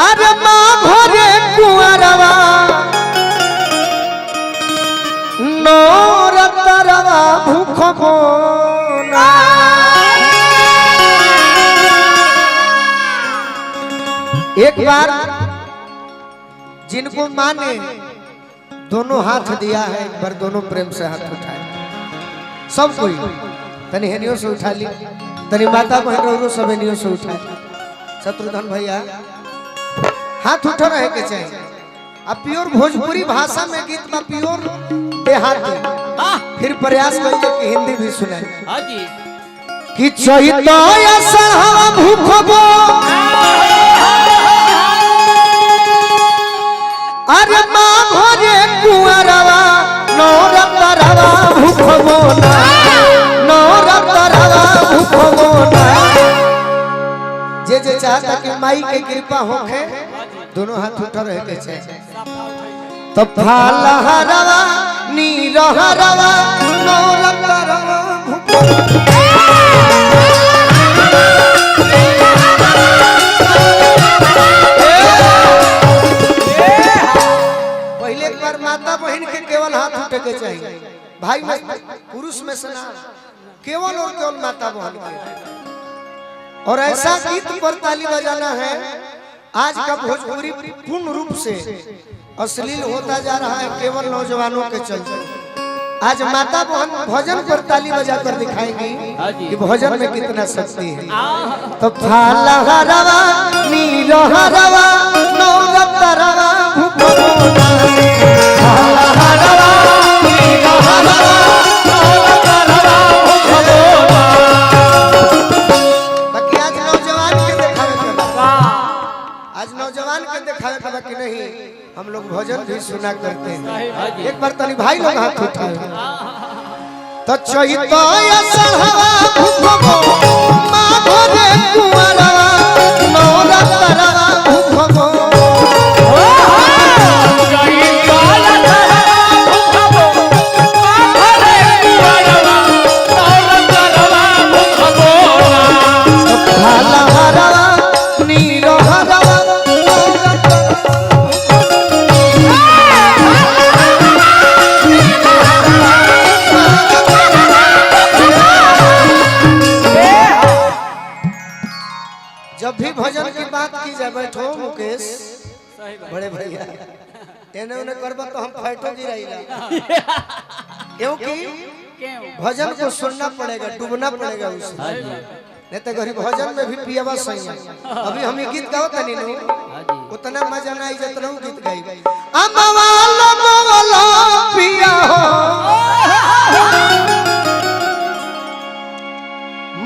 अरे माँ घरे कुंवरवा नौरतरवा भूख बोना एक बार जिनको माँ ने दोनों हाथ दिया है एक बार दोनों प्रेम से हाथ उठाए सब कोई तनी हेनियों से उठा ली तनी माता बहन सब हेनियों से उठाए शत्रुघ्न भैया हाथ उठा रहे के चाहिए अब प्योर भोजपुरी भाषा में गीत में प्योर देहाती फिर प्रयास करिए कि हिंदी भी सुनाए हाँ जी कि चैतो असहवा भूखबो अरे माँ घरे कुंवरवा नौरतरवा भूखबो ना नौरतरवा भूखबो ना जे जे चाहता कि माई के कृपा होखे दोनों हाथ उठा रहे के छे तो फालहरवा नीरहरवा नौरतरवा भूखबो माता बहन के केवल हाथ उठे के चाहिए भाई में पुरुष में से ना केवल और केवल माता बहन के और ऐसा गीत पर ताली बजाना है आज का भोजपुरी पूर्ण रूप से अश्लील होता जा रहा है केवल नौजवानों के चलते आज माता बहन भजन पर ताली बजा कर दिखाएंगी कि भजन में कितना शक्ति है तो फालहरवा नीलहरवा नौरतरवा भूखबोना कि नहीं हम लोग भजन भी सुना करते हैं एक बार तनी भाई लोग हाथ उठाए तो चैतो असहवा भूखबो माँ घरे कुंवरवा नौरतरवा भूखबो जब भी भजन की बात की जाए बैठो मुकेश बड़े भैया एने ओने करबा तो हम फैटो गिराइला क्योंकि भजन को सुनना पड़ेगा डूबना पड़ेगा उसमें नहीं तो गरीब भजन में भी पियावा सही है अभी हम ये गीत गाओ तनी नो उतना मजा ना आई जितना वो गीत गाई अमवाला मवाला पिया हो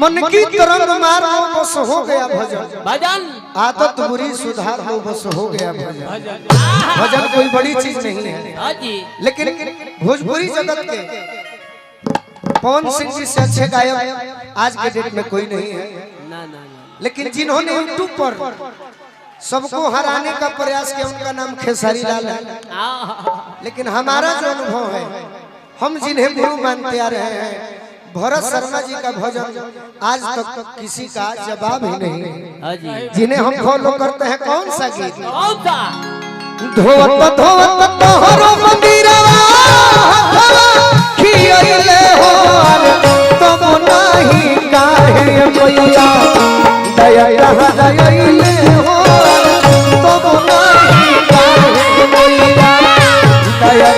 मन की तरंग मारो बस हो गया भजन भजन आदत बुरी सुधार लो बस हो गया भजन भजन कोई बड़ी चीज नहीं है लेकिन भोजपुरी जगत के पवन सिंह जी से अच्छे गायक आज के डेट में कोई नहीं है लेकिन जिन्होंने यूट्यूब पर सबको हराने का प्रयास किया उनका नाम खेसारी लाल है लेकिन हमारा जो अनुभव है हम जिन्हें गुरु मानते आ रहे हैं भरत शर्मा जी का भजन आज तक किसी का जवाब ही नहीं है जिन्हें हम फॉलो करते हैं कौन सा गीत धोवत धोवत तोहरो मंदिरवा खियले हो तब नाही काहे मैया दया दयाले हो तब नाही काहे मैया दया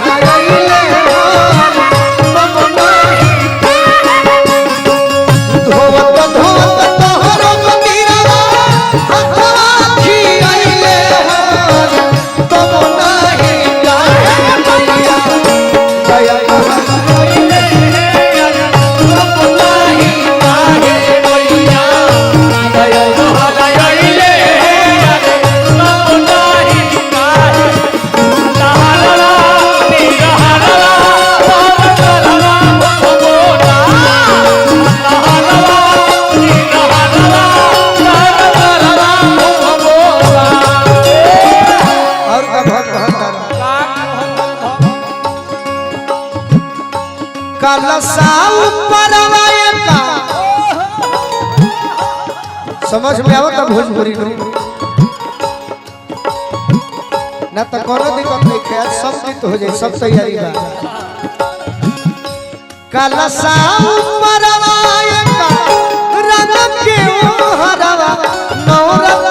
दयाले हो तब नाही धोवत धोवत तोहरो मंदिरवा खियले हो तब नाही काहे मैया दया समझ में आवता भोजपुरी ना तो कोनो दिक्कत नहीं है, सब गीत हो जाए, सब तैयारी बा। कलसा परवाए का रंग के हरवा नौरत